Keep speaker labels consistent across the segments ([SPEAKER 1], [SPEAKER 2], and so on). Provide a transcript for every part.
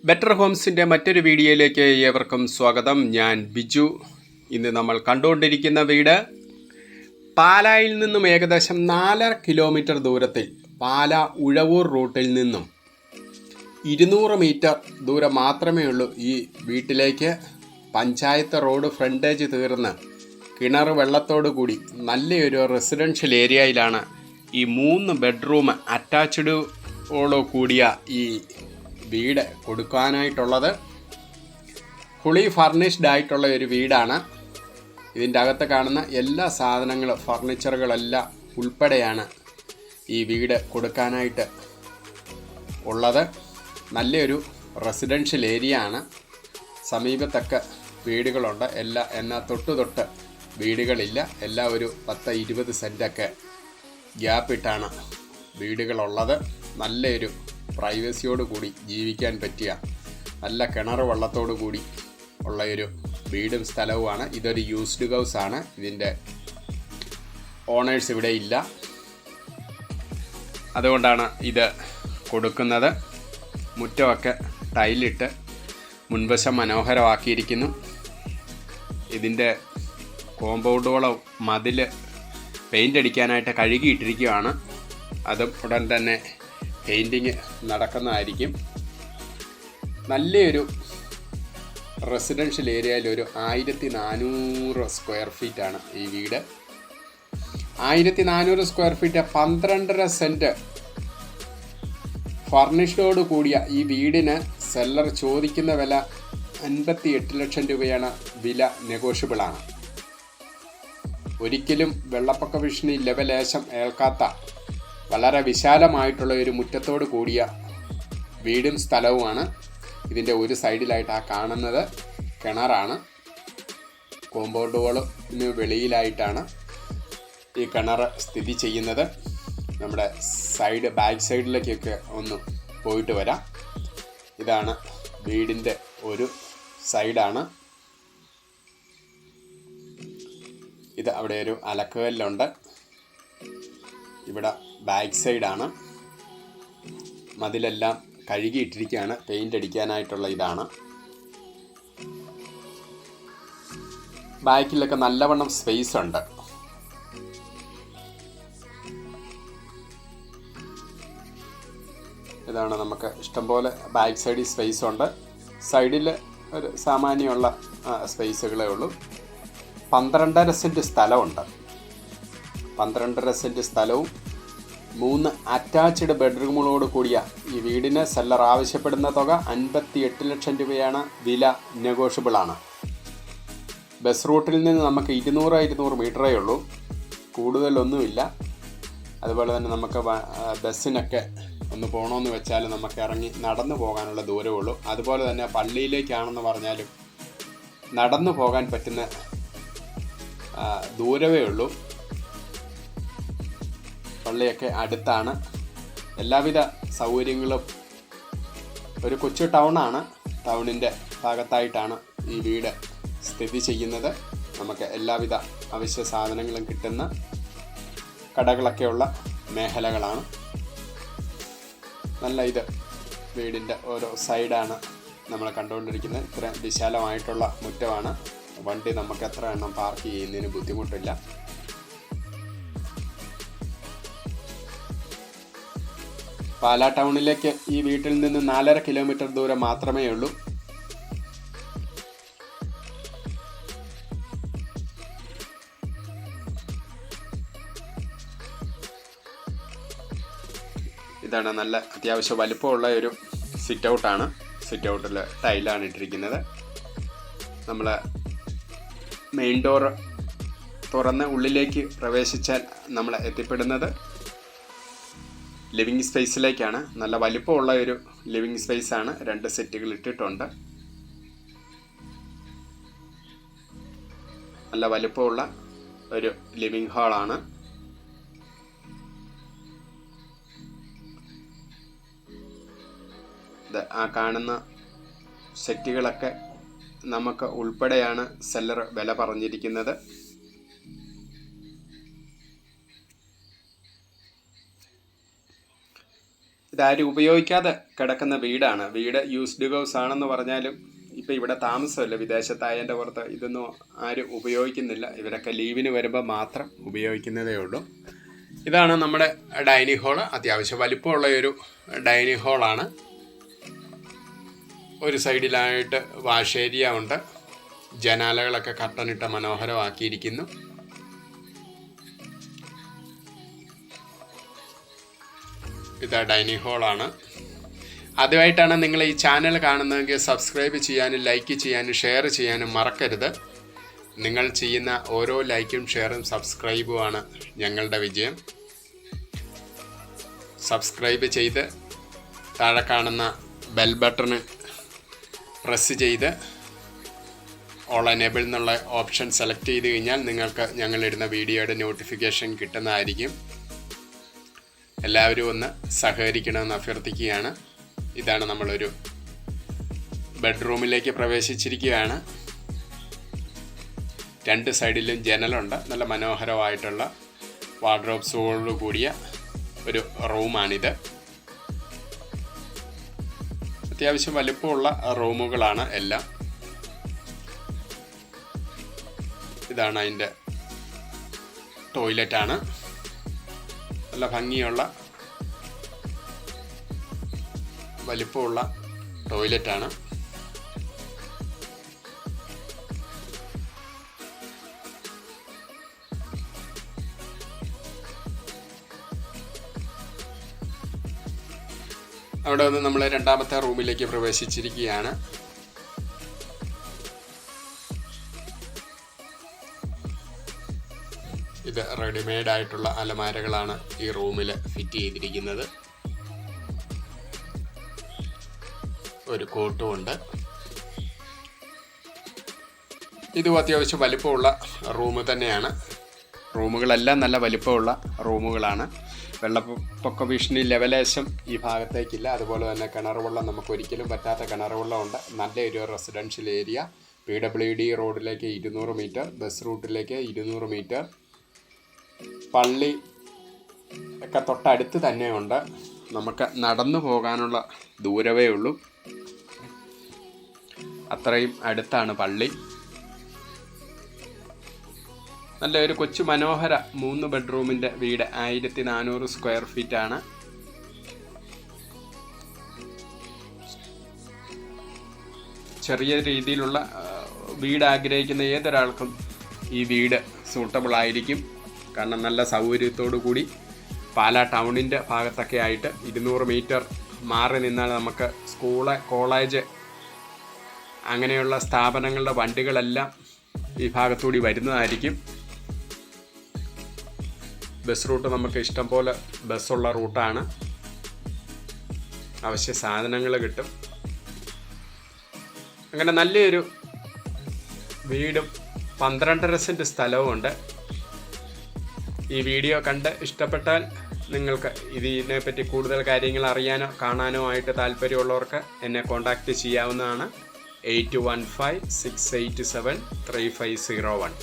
[SPEAKER 1] Better ഹോംസിൻ്റെ മറ്റൊരു വീഡിയോയിലേക്ക് ഏവർക്കും സ്വാഗതം. ഞാൻ ബിജു. ഇന്ന് നമ്മൾ കണ്ടുകൊണ്ടിരിക്കുന്ന വീട് പാലായിൽ നിന്നും ഏകദേശം 4.5 കിലോമീറ്റർ ദൂരത്തിൽ പാല ഉഴവൂർ റൂട്ടിൽ നിന്നും 200 മീറ്റർ ദൂരം മാത്രമേ ഉള്ളൂ ഈ വീട്ടിലേക്ക്. പഞ്ചായത്ത് റോഡ് ഫ്രണ്ടേജ് തീർന്ന് കിണർ വെള്ളത്തോടു കൂടി നല്ലൊരു റെസിഡൻഷ്യൽ ഏരിയയിലാണ് ഈ 3 ബെഡ്റൂം അറ്റാച്ച്ഡോടു കൂടിയ ഈ വീട് കൊടുക്കാനായിട്ടുള്ളത്. ഫുള്ളി ഫർണിഷ്ഡ് ആയിട്ടുള്ള ഒരു വീടാണ്. ഇതിൻ്റെ അകത്ത് കാണുന്ന എല്ലാ സാധനങ്ങളും ഫർണിച്ചറുകളെല്ലാം ഉൾപ്പെടെയാണ് ഈ വീട് കൊടുക്കാനായിട്ട് ഉള്ളത്. നല്ലൊരു റെസിഡൻഷ്യൽ ഏരിയ ആണ്. സമീപത്തൊക്കെ വീടുകളുണ്ട്. എന്നാൽ തൊട്ട് വീടുകളില്ല. എല്ലാം ഒരു 10-20 സെൻറ്റൊക്കെ ഗ്യാപ്പിട്ടാണ് വീടുകളുള്ളത്. നല്ലൊരു പ്രൈവസിയോട് കൂടി ജീവിക്കാൻ പറ്റിയ നല്ല കിണർ വെള്ളത്തോടു കൂടി ഉള്ള ഒരു വീടും സ്ഥലവുമാണ്. ഇതൊരു യൂസ്ഡ് ഹൗസ് ആണ്. ഇതിൻ്റെ ഓണേഴ്സ് ഇവിടെ ഇല്ല. അതുകൊണ്ടാണ് ഇത് കൊടുക്കുന്നത്. മുറ്റമൊക്കെ ടൈലിട്ട് മുൻവശം മനോഹരമാക്കിയിരിക്കുന്നു. ഇതിൻ്റെ കോമ്പൗണ്ടുകളോ മതിൽ പെയിൻ്റ് അടിക്കാനായിട്ട് കഴുകിയിട്ടിരിക്കുകയാണ്. അതും ഉടൻ തന്നെ പെയിൻറ്റിങ് നടക്കുന്നതായിരിക്കും. നല്ലൊരു റെസിഡൻഷ്യൽ ഏരിയയിൽ ഒരു 1400 സ്ക്വയർ ഫീറ്റാണ് ഈ വീട്. 1400 സ്ക്വയർ ഫീറ്റ് 12.5 സെൻറ്റ് ഫർണിഷ്ഡോട് കൂടിയ ഈ വീടിന് സെല്ലർ ചോദിക്കുന്ന വില 58 ലക്ഷം രൂപയാണ്. വില നെഗോഷ്യബിളാണ്. ഒരിക്കലും വെള്ളപ്പൊക്ക ഭീഷണി ലെവലേശം ഏൽക്കാത്ത വളരെ വിശാലമായിട്ടുള്ള ഒരു മുറ്റത്തോട് കൂടിയ വീടും സ്ഥലവുമാണ്. ഇതിൻ്റെ ഒരു സൈഡിലായിട്ട് ആ കാണുന്നത് കിണറാണ്. കോമ്പൗണ്ടുകളിന് വെളിയിലായിട്ടാണ് ഈ കിണർ സ്ഥിതി ചെയ്യുന്നത്. നമ്മുടെ ബാക്ക് സൈഡിലേക്കൊക്കെ ഒന്ന് പോയിട്ട് വരാം. ഇതാണ് വീടിൻ്റെ ഒരു സൈഡാണ്. ഇത് അവിടെ ഒരു അലക്കുകല്ലുണ്ട്. ഇവിടെ ബാക്ക് സൈഡാണ്. മതിലെല്ലാം കഴുകിയിട്ടിരിക്കുകയാണ്. പെയിൻ്റ് അടിക്കാനായിട്ടുള്ള ഇതാണ്. ബാക്കിലൊക്കെ നല്ലവണ്ണം സ്പേസ് ഉണ്ട്. ഇതാണ് നമുക്ക് ഇഷ്ടംപോലെ ബാക്ക് സൈഡിൽ സ്പേസ് ഉണ്ട്. സൈഡിൽ ഒരു സാമാന്യമുള്ള സ്പേസുകളേ ഉള്ളൂ. 12.5 സെൻറ്റ് സ്ഥലമുണ്ട്. 12.5 സെൻറ്റ് സ്ഥലവും 3 അറ്റാച്ച്ഡ് ബെഡ്റൂമുകളോട് കൂടിയ ഈ വീടിന് സെല്ലർ ആവശ്യപ്പെടുന്ന തുക 58 ലക്ഷം രൂപയാണ്. വില നെഗോഷ്യബിളാണ്. ബസ് റൂട്ടിൽ നിന്ന് നമുക്ക് 200 മീറ്ററേ ഉള്ളൂ. കൂടുതലൊന്നുമില്ല. അതുപോലെ തന്നെ നമുക്ക് ബസ്സിനൊക്കെ ഒന്ന് പോകണമെന്ന് വെച്ചാൽ നമുക്ക് ഇറങ്ങി നടന്നു പോകാനുള്ള ദൂരമേ ഉള്ളൂ. അതുപോലെ തന്നെ പള്ളിയിലേക്കാണെന്ന് പറഞ്ഞാലും നടന്നു പോകാൻ പറ്റുന്ന ദൂരമേ ഉള്ളൂ. പള്ളിയൊക്കെ അടുത്താണ്. എല്ലാവിധ സൗകര്യങ്ങളും. ഒരു കൊച്ചു ടൗണാണ്. ടൗണിൻ്റെ ഭാഗത്തായിട്ടാണ് ഈ വീട് സ്ഥിതി ചെയ്യുന്നത്. നമുക്ക് എല്ലാവിധ അവശ്യ സാധനങ്ങളും കിട്ടുന്ന കടകളൊക്കെയുള്ള മേഖലകളാണ്. നല്ല വീടിൻ്റെ ഓരോ സൈഡാണ് നമ്മൾ കണ്ടുകൊണ്ടിരിക്കുന്നത്. ഇത്ര വിശാലമായിട്ടുള്ള മുറ്റമാണ്. വണ്ടി നമുക്ക് എത്ര എണ്ണം പാർക്ക് ചെയ്യുന്നതിന് ബുദ്ധിമുട്ടില്ല. പാലാ ടൗണിലേക്ക് ഈ വീട്ടിൽ നിന്ന് 4.5 കിലോമീറ്റർ ദൂരം മാത്രമേ ഉള്ളൂ. ഇതാണ് നല്ല അത്യാവശ്യം വലിപ്പമുള്ള ഒരു സിറ്റ് ഔട്ടാണ്. സിറ്റ് ഔട്ടിൽ ടൈലാണ് ഇട്ടിരിക്കുന്നത്. നമ്മൾ മെയിൻ ഡോർ തുറന്ന് ഉള്ളിലേക്ക് പ്രവേശിച്ചാൽ നമ്മൾ എത്തിപ്പെടുന്നത് ലിവിങ് സ്പേസിലേക്കാണ്. നല്ല വലിപ്പമുള്ള ഒരു ലിവിങ് സ്പേസാണ്. 2 സെറ്റുകൾ ഇട്ടിട്ടുണ്ട്. നല്ല വലിപ്പമുള്ള ഒരു ലിവിങ് ഹാളാണ്. ആ കാണുന്ന സെറ്റുകളൊക്കെ നമുക്ക് ഉൾപ്പെടെയാണ് സെല്ലർ വില പറഞ്ഞിരിക്കുന്നത്. ഇതാരും ഉപയോഗിക്കാതെ കിടക്കുന്ന വീടാണ്. വീട് യൂസ്ഡ് ഹൗസ് ആണെന്ന് പറഞ്ഞാലും ഇപ്പം ഇവിടെ താമസമല്ല, വിദേശത്തായതിൻ്റെ പുറത്ത് ഇതൊന്നും ആരും ഉപയോഗിക്കുന്നില്ല. ഇവരൊക്കെ ലീവിന് വരുമ്പോൾ മാത്രം ഉപയോഗിക്കുന്നതേ ഉള്ളൂ. ഇതാണ് നമ്മുടെ ഡൈനിങ് ഹോള്. അത്യാവശ്യം വലിപ്പമുള്ള ഒരു ഡൈനിങ് ഹോളാണ്. ഒരു സൈഡിലായിട്ട് വാഷ് ഏരിയ ഉണ്ട്. ജനാലകളൊക്കെ കർട്ടനിട്ട് മനോഹരമാക്കിയിരിക്കുന്നു. ഇതാ ഡൈനിങ് ഹോളാണ്. ആദ്യമായിട്ടാണ് നിങ്ങൾ ഈ ചാനൽ കാണുന്നതെങ്കിൽ സബ്സ്ക്രൈബ് ചെയ്യാനും ലൈക്ക് ചെയ്യാനും ഷെയർ ചെയ്യാനും മറക്കരുത്. നിങ്ങൾ ചെയ്യുന്ന ഓരോ ലൈക്കും ഷെയറും സബ്സ്ക്രൈബുമാണ് ഞങ്ങളുടെ വിജയം. സബ്സ്ക്രൈബ് ചെയ്ത് താഴെ കാണുന്ന ബെൽ ബട്ടണ് പ്രസ് ചെയ്ത് ഓൾ എനേബിൾ എന്നുള്ള ഓപ്ഷൻ സെലക്ട് ചെയ്ത് കഴിഞ്ഞാൽ നിങ്ങൾക്ക് ഞങ്ങളിടുന്ന വീഡിയോയുടെ നോട്ടിഫിക്കേഷൻ കിട്ടുന്നതായിരിക്കും. എല്ലാവരും ഒന്ന് സഹകരിക്കണമെന്ന് അഭ്യർത്ഥിക്കുകയാണ്. ഇതാണ് നമ്മളൊരു ബെഡ്റൂമിലേക്ക് പ്രവേശിച്ചിരിക്കുകയാണ്. രണ്ട് സൈഡിലും ജനലുണ്ട്. നല്ല മനോഹരമായിട്ടുള്ള വാർഡ്രോബ്സോട് കൂടിയ ഒരു റൂമാണിത്. അത്യാവശ്യം വലുപ്പമുള്ള റൂമുകളാണ് എല്ലാം. ഇതാണ് അതിൻ്റെ ടോയ്ലറ്റാണ്. നല്ല ഭംഗിയുള്ള വലിപ്പമുള്ള ടോയ്ലറ്റാണ്. അവിടെ നിന്ന് നമ്മൾ രണ്ടാമത്തെ റൂമിലേക്ക് പ്രവേശിച്ചിരിക്കുകയാണ്. ഇത് റെഡിമെയ്ഡ് ആയിട്ടുള്ള അലമാരകളാണ് ഈ റൂമിൽ ഫിറ്റ് ചെയ്തിരിക്കുന്നത്. ഒരു കോട്ടും ഉണ്ട്. ഇതും അത്യാവശ്യം വലിപ്പമുള്ള റൂം തന്നെയാണ്. റൂമുകളെല്ലാം നല്ല വലിപ്പമുള്ള റൂമുകളാണ്. വെള്ളപ്പൊക്ക ഭീഷണി ലെവലേശം ഈ ഭാഗത്തേക്കില്ല. അതുപോലെ തന്നെ കിണർ വെള്ളം നമുക്ക് ഒരിക്കലും പറ്റാത്ത കിണർ വെള്ളമുണ്ട്. നല്ലൊരു റെസിഡൻഷ്യൽ ഏരിയ. PWD റോഡിലേക്ക് 200 മീറ്റർ, ബസ് റൂട്ടിലേക്ക് 200 മീറ്റർ, പള്ളി ഒക്കെ തൊട്ടടുത്ത് തന്നെയുണ്ട്. നമുക്ക് നടന്നു പോകാനുള്ള ദൂരമേ ഉള്ളൂ. അത്രയും അടുത്താണ് പള്ളി. നല്ലൊരു കൊച്ചു മനോഹര 3 ബെഡ്റൂമിൻ്റെ വീട്. 1400 സ്ക്വയർ ഫീറ്റാണ്. ചെറിയ രീതിയിലുള്ള വീട് ആഗ്രഹിക്കുന്ന ഏതൊരാൾക്കും ഈ വീട് സൂട്ടബിൾ ആയിരിക്കും. കാരണം നല്ല സൗകര്യത്തോടു കൂടി പാലാ ടൗണിൻ്റെ ഭാഗത്തൊക്കെ ആയിട്ട് 200 മീറ്റർ മാറി നിന്നാൽ നമുക്ക് സ്കൂള്, കോളേജ് അങ്ങനെയുള്ള സ്ഥാപനങ്ങളുടെ വണ്ടികളെല്ലാം ഈ ഭാഗത്തുകൂടി വരുന്നതായിരിക്കും. ബസ് റൂട്ട് നമുക്ക് ഇഷ്ടം പോലെ ബസ്സുള്ള റൂട്ടാണ്. അവശ്യ സാധനങ്ങൾ കിട്ടും. അങ്ങനെ നല്ലൊരു വീടും 12.5 സെൻറ്റ് സ്ഥലവും ഉണ്ട്. ഈ വീഡിയോ കണ്ട് ഇഷ്ടപ്പെട്ടാൽ നിങ്ങൾക്ക് ഇതിനെപ്പറ്റി കൂടുതൽ കാര്യങ്ങൾ അറിയാനോ കാണാനോ ആയിട്ട് താല്പര്യമുള്ളവർക്ക് എന്നെ കോൺടാക്റ്റ് ചെയ്യാവുന്നതാണ്. 8156873501.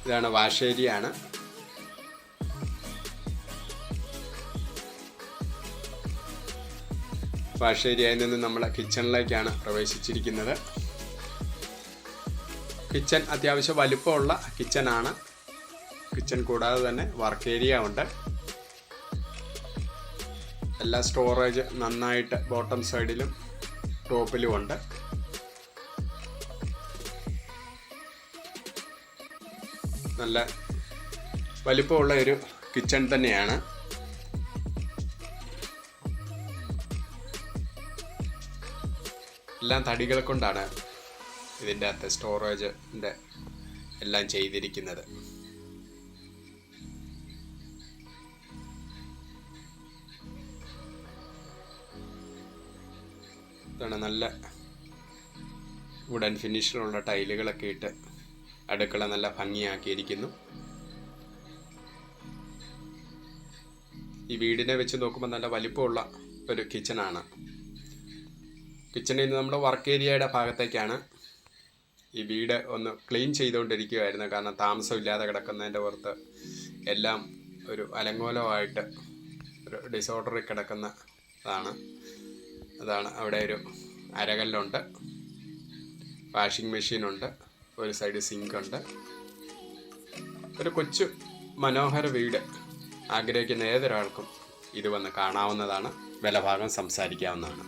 [SPEAKER 1] ഇതാണ് വാഷ് ഏരിയയാണ്. വാഷ് ഏരിയയിൽ നിന്ന് നമ്മൾ കിച്ചണിലേക്കാണ് പ്രവേശിച്ചിരിക്കുന്നത്. കിച്ചൺ അത്യാവശ്യം വലുപ്പമുള്ള കിച്ചണാണ്. കിച്ചൺ കൂടാതെ തന്നെ വർക്ക് ഏരിയ ഉണ്ട്. എല്ലാ സ്റ്റോറേജ് നന്നായിട്ട് ബോട്ടം സൈഡിലും ടോപ്പിലും ഉണ്ട്. നല്ല വലിപ്പമുള്ള ഒരു കിച്ചൺ തന്നെയാണ്. എല്ലാം തടികൾ കൊണ്ടാണ് ഇതിൻ്റെ അകത്ത് സ്റ്റോറേജിൻ്റെ എല്ലാം ചെയ്തിരിക്കുന്നത്. ഇതാണ് നല്ല വുഡൻ ഫിനിഷിലുള്ള ടൈലുകളൊക്കെ ഇട്ട് അടുക്കള നല്ല ഭംഗിയാക്കിയിരിക്കുന്നു. ഈ വീടിനെ വെച്ച് നോക്കുമ്പോൾ നല്ല വലിപ്പമുള്ള ഒരു കിച്ചണാണ്. കിച്ചണിൽ നിന്ന് നമ്മുടെ വർക്ക് ഏരിയയുടെ ഭാഗത്തേക്കാണ് ഈ വീട് ഒന്ന് ക്ലീൻ ചെയ്തുകൊണ്ടിരിക്കുകയായിരുന്നു. കാരണം താമസമില്ലാതെ കിടക്കുന്നതിൻ്റെ പുറത്ത് എല്ലാം ഒരു അലങ്കോലമായിട്ട് ഒരു ഡിസോർഡറിൽ കിടക്കുന്നതാണ്. അതാണ് അവിടെ ഒരു അരകല്ലുണ്ട്, വാഷിംഗ് മെഷീനുണ്ട്, ഒരു സൈഡ് സിങ്കുണ്ട്. ഒരു കൊച്ചു മനോഹര വീട് ആഗ്രഹിക്കുന്ന ഏതൊരാൾക്കും ഇത് വന്ന് കാണാവുന്നതാണ്. വിലഭാഗം സംസാരിക്കാവുന്നതാണ്.